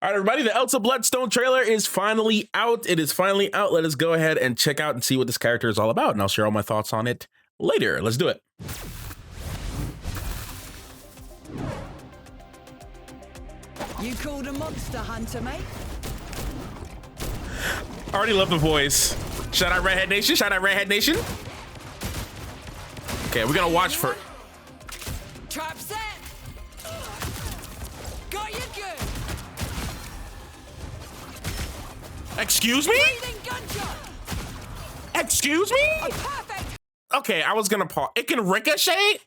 All right, everybody, the Elsa Bloodstone trailer is finally out. It is finally out. Let us go ahead and check out and see what this character is all about, and I'll share all my thoughts on it later. Let's do it. You called a monster hunter, mate? I already love the voice. Shout out Redhead Nation. Shout out Redhead Nation. Okay, we're gonna watch for... Trap set! Got you good! Excuse me? Breathing gunshot! Excuse me? Perfect! Okay, I was gonna pause. It can ricochet?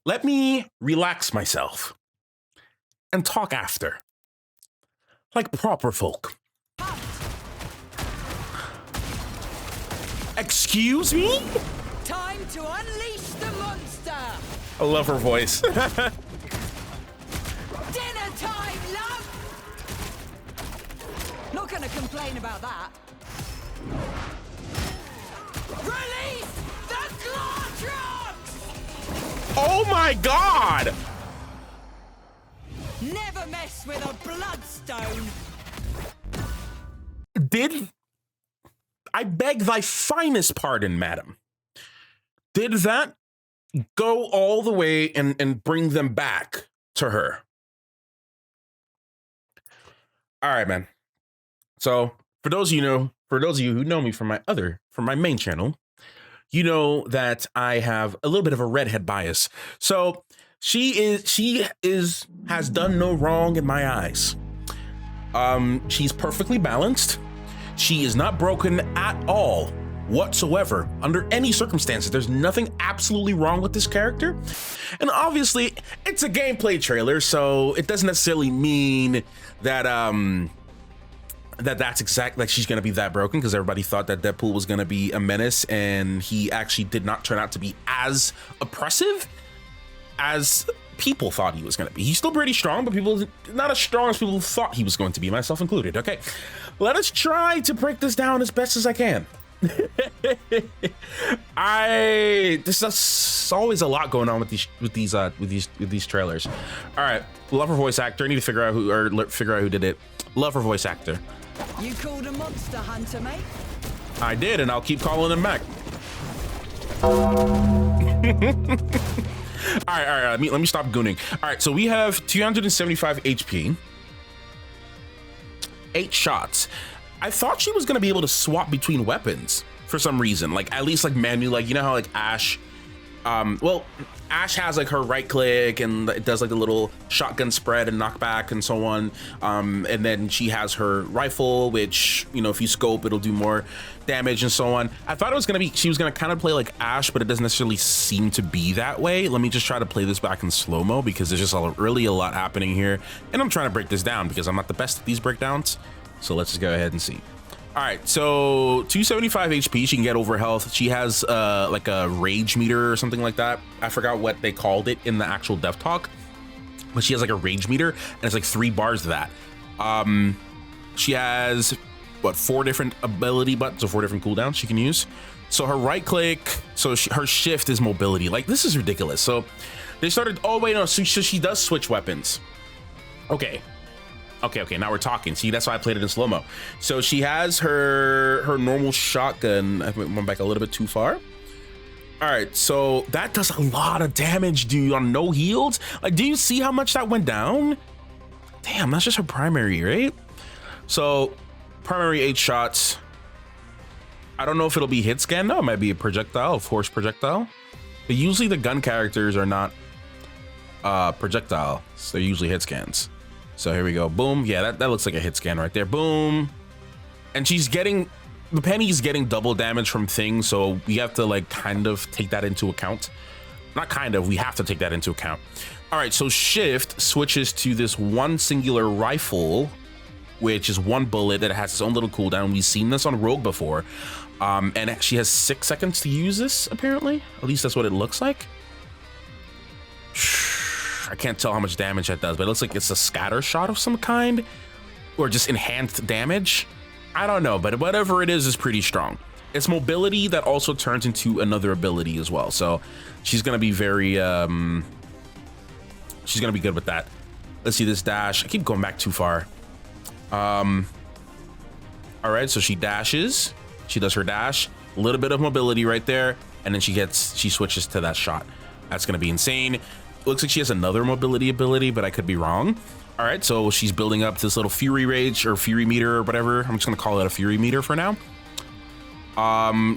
Let me relax myself and talk after. Like proper folk. Excuse me? Time to unleash the monster! I love her voice. Dinner time, love! Not gonna complain about that. Release the claw trucks! Oh my God! Never mess with a bloodstone! Did... I beg thy finest pardon, madam. Did that go all the way and bring them back to her? All right, man. So for those of you who know me from my main channel, you know that I have a little bit of a redhead bias. So she has done no wrong in my eyes. She's perfectly balanced. She is not broken at all whatsoever under any circumstances. There's nothing absolutely wrong with this character. And obviously it's a gameplay trailer, so it doesn't necessarily mean that that's exactly like she's gonna be that broken, because everybody thought that Deadpool was gonna be a menace, and he actually did not turn out to be as oppressive as people thought he was going to be. He's still pretty strong, but people not as strong as people thought he was going to be, myself included. Okay, let us try to break this down as best as I can. There's always a lot going on with these trailers. All right, love her voice actor. I need to figure out who did it. Love her voice actor. You called a monster hunter, mate? I did, and I'll keep calling him back. All right. Let me stop gooning. All right, so we have 275 HP, 8 shots. I thought she was gonna be able to swap between weapons for some reason, like at least like manually, like you know how like Ash, well, Ash has like her right click and it does like the little shotgun spread and knockback and so on, and then she has her rifle, which, you know, if you scope it'll do more damage and so on. I thought it was gonna be, she was gonna kind of play like Ash, but it doesn't necessarily seem to be that way. Let me just try to play this back in slow-mo, because there's just really a lot happening here, and I'm trying to break this down because I'm not the best at these breakdowns. So let's just go ahead and see. All right, so 275 HP, she can get over health. She has like a rage meter or something like that. I forgot what they called it in the actual dev talk, but she has like a rage meter, and it's like 3 bars of that. She has, what, 4 different ability buttons or 4 different cooldowns she can use. So her right click, so her shift is mobility. Like, this is ridiculous. So they started, oh wait, no, so she does switch weapons. Okay, now we're talking. See, that's why I played it in slow-mo. So she has her normal shotgun. I went back a little bit too far. All right, so that does a lot of damage, dude, on no heals. Like, do you see how much that went down? Damn, that's just her primary, right? So primary 8 shots. I don't know if it'll be hit scan. No, it might be a projectile, a force projectile. But usually the gun characters are not projectile, so they're usually hit scans. So here we go. Boom. Yeah, that looks like a hit scan right there. Boom. And she's getting, the Penny's getting double damage from things, so we have to like kind of take that into account. Not kind of, we have to take that into account. All right, so shift switches to this one singular rifle, which is 1 bullet that has its own little cooldown. We've seen this on Rogue before. And she has 6 seconds to use this, apparently. At least that's what it looks like. I can't tell how much damage that does, but it looks like it's a scatter shot of some kind, or just enhanced damage. I don't know, but whatever it is pretty strong. It's mobility that also turns into another ability as well. So she's gonna be very, she's gonna be good with that. Let's see this dash. I keep going back too far. All right, so she dashes. She does her dash. A little bit of mobility right there. And then she switches to that shot. That's going to be insane. Looks like she has another mobility ability, but I could be wrong. All right, so she's building up this little fury rage or fury meter or whatever. I'm just going to call it a fury meter for now.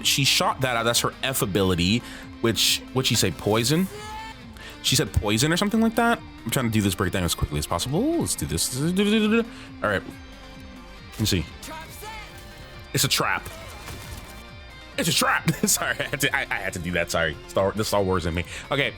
She shot that out. That's her F ability, which, what'd she say, poison? She said poison or something like that. I'm trying to do this breakdown as quickly as possible. Let's do this. All right. Let's see. It's a trap. It's a trap. Sorry, I had to do that. Sorry, the Star Wars in me. Okay,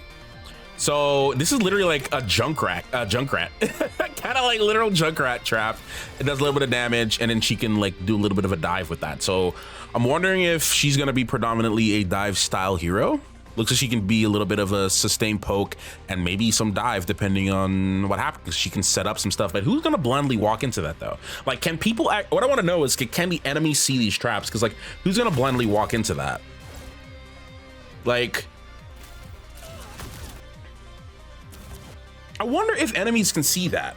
so this is literally like a Junkrat, kind of like literal Junkrat trap. It does a little bit of damage, and then she can like do a little bit of a dive with that. So I'm wondering if she's gonna be predominantly a dive style hero. Looks like she can be a little bit of a sustained poke and maybe some dive depending on what happens. She can set up some stuff, but who's gonna blindly walk into that though? Like, can people act? What I want to know is, can the enemies see these traps? Because like, who's gonna blindly walk into that? Like, I wonder if enemies can see that.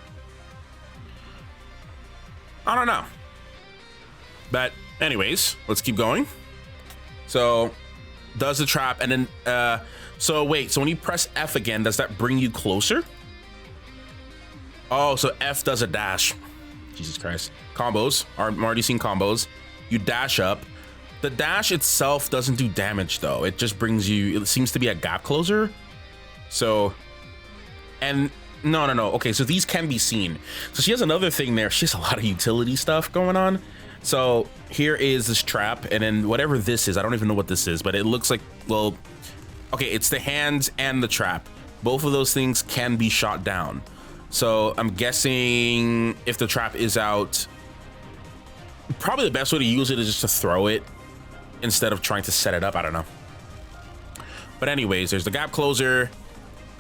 I don't know. But anyways, let's keep going. So does the trap, and then so wait, so when you press F again, does that bring you closer? Oh, so F does a dash. Jesus Christ. Combos. I'm already seeing combos. You dash up. The dash itself doesn't do damage though. It just brings you, it seems to be a gap closer. So, and no. Okay, so these can be seen. So she has another thing there. She has a lot of utility stuff going on. So here is this trap, and then whatever this is, I don't even know what this is, but it looks like, well, okay, it's the hands and the trap. Both of those things can be shot down. So I'm guessing if the trap is out, probably the best way to use it is just to throw it instead of trying to set it up. I don't know. But anyways, there's the gap closer,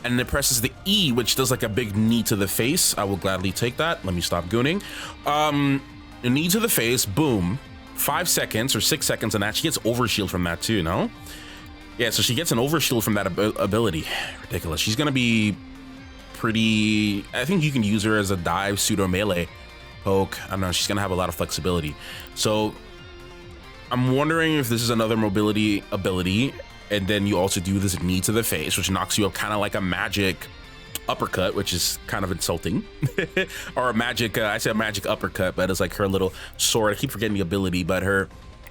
and it presses the E, which does like a big knee to the face. I will gladly take that. Let me stop gooning. A knee to the face, boom, 5 seconds or 6 seconds, and that she gets overshield from that too, no? Yeah, so she gets an overshield from that ability. Ridiculous. She's gonna be pretty, I think you can use her as a dive pseudo melee poke. I don't know, she's gonna have a lot of flexibility. So I'm wondering if this is another mobility ability, and then you also do this knee to the face, which knocks you up kind of like a magic uppercut, which is kind of insulting. Or a magic, I said magic uppercut, but it's like her little sword. I keep forgetting the ability, but her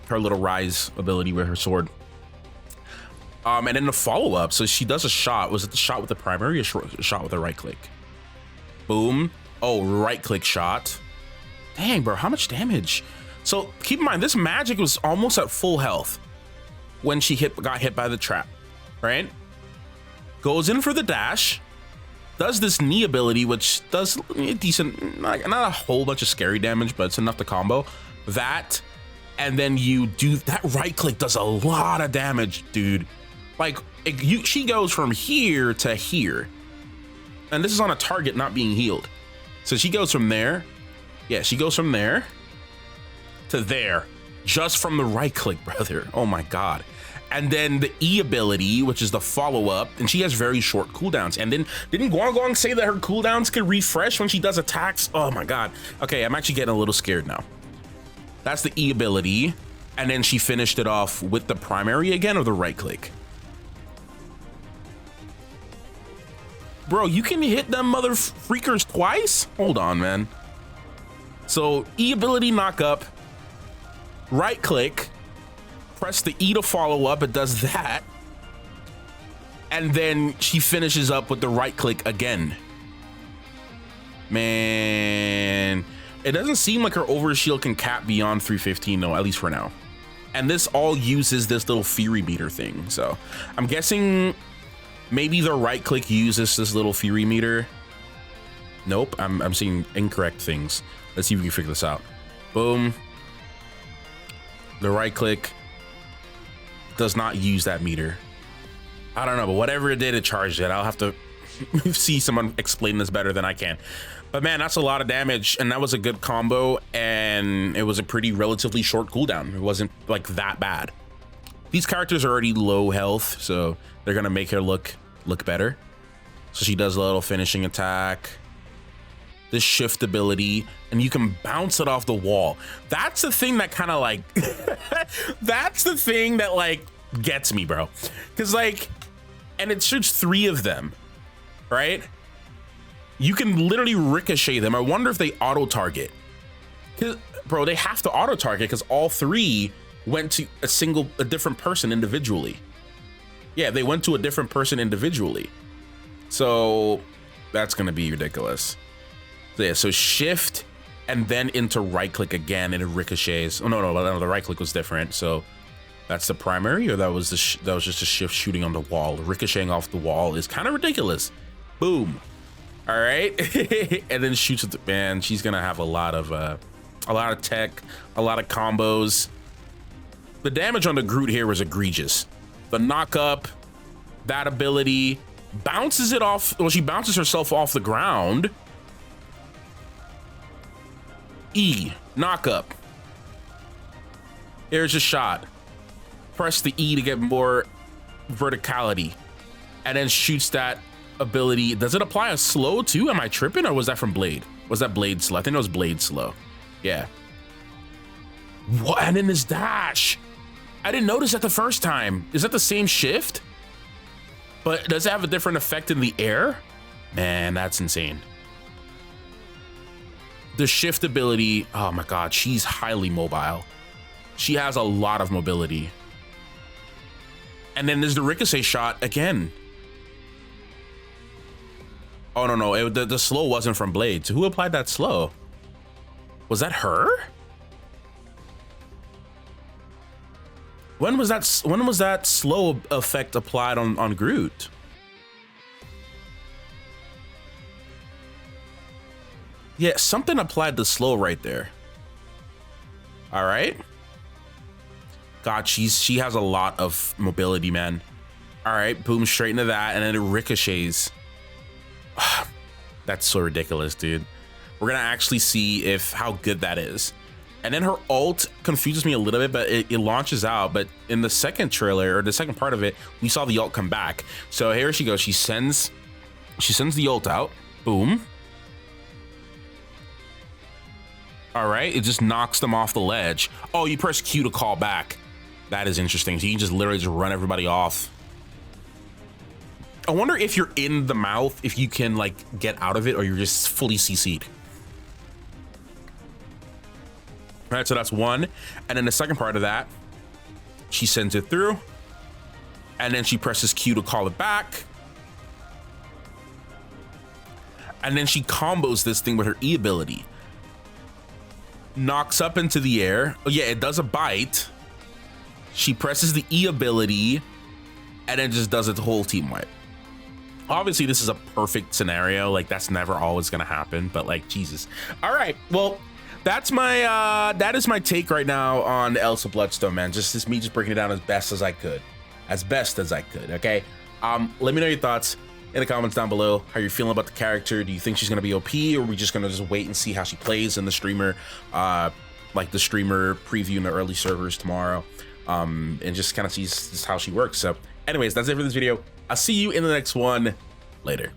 little rise ability with her sword. And then the follow-up, so she does a shot. Was it the shot with the primary or shot with the right click? Boom. Oh, right click shot. Dang, bro, how much damage? So keep in mind, this magic was almost at full health when she got hit by the trap, right? Goes in for the dash, does this knee ability, which does decent, not a whole bunch of scary damage, but it's enough to combo that. And then you do that right click, does a lot of damage, dude. Like she goes from here to here, and this is on a target not being healed. So she goes from there. Yeah, she goes from there to there, just from the right click, brother. Oh my God. And then the E ability, which is the follow-up, and she has very short cooldowns. And then didn't Guang say that her cooldowns can refresh when she does attacks? Oh my God. Okay, I'm actually getting a little scared now. That's the E ability. And then she finished it off with the primary again, or the right click. Bro, you can hit them mother freakers twice? Hold on, man. So E ability knock up, right click, press the E to follow up, it does that. And then she finishes up with the right click again. Man, it doesn't seem like her overshield can cap beyond 315 though, at least for now. And this all uses this little fury meter thing. So I'm guessing maybe the right click uses this little fury meter. Nope, I'm seeing incorrect things. Let's see if we can figure this out. Boom. The right click does not use that meter. I don't know, but whatever it did, it charged it. I'll have to see someone explain this better than I can. But man, that's a lot of damage, and that was a good combo, and it was a pretty relatively short cooldown. It wasn't like that bad. These characters are already low health, so they're gonna make her look better. So she does a little finishing attack. this shift ability, and you can bounce it off the wall. That's the thing that kind of like, that's the thing that like gets me, bro. Cause like, and it shoots 3 of them, right? You can literally ricochet them. I wonder if they auto target. Cause bro, they have to auto target because all 3 went to a different person individually. Yeah, they went to a different person individually. So that's gonna be ridiculous. So yeah, so shift and then into right click again and it ricochets. Oh no, the right click was different. So that's the primary, or that was just a shift shooting on the wall. Ricocheting off the wall is kind of ridiculous. Boom. All right, and then shoots at the man. She's gonna have a lot of tech, a lot of combos. The damage on the Groot here was egregious. The knock up, that ability bounces it off. Well, she bounces herself off the ground. E, knock up. Here's a shot. Press the E to get more verticality, and then shoots that ability. Does it apply a slow too? Am I tripping, or was that from Blade? Was that Blade slow? I think it was Blade slow. Yeah. What? And then this dash. I didn't notice that the first time. Is that the same shift? But does it have a different effect in the air? Man, that's insane. The shift ability, oh my God, she's highly mobile. She has a lot of mobility. And then there's the ricochet shot again. Oh, no, the slow wasn't from Blade. So who applied that slow? Was that her? When was that slow effect applied on Groot? Yeah, something applied the slow right there. All right. God, she has a lot of mobility, man. All right, boom, straight into that, and then it ricochets. That's so ridiculous, dude. We're gonna actually see how good that is. And then her ult confuses me a little bit, but it launches out. But in the second trailer, or the second part of it, we saw the ult come back. So here she goes. She sends the ult out. Boom. All right, it just knocks them off the ledge. Oh, you press Q to call back. That is interesting. So you can just literally just run everybody off. I wonder if you're in the mouth, if you can like get out of it, or you're just fully CC'd. All right, so that's one. And then the second part of that, she sends it through, and then she presses Q to call it back. And then she combos this thing with her E ability. Knocks up into the air. Oh yeah, it does a bite. She presses the E ability, and then just does it the whole team wipe. Obviously, this is a perfect scenario. Like, that's never always gonna happen, but like, Jesus. All right, well, that is my take right now on Elsa Bloodstone, man. Just me breaking it down as best as I could. Okay. Let me know your thoughts in the comments down below. How you're feeling about the character? Do you think she's gonna be OP, or are we just gonna wait and see how she plays in the streamer, like the streamer preview in the early servers tomorrow, and just kind of see just how she works. So anyways, that's it for this video. I'll see you in the next one. Later.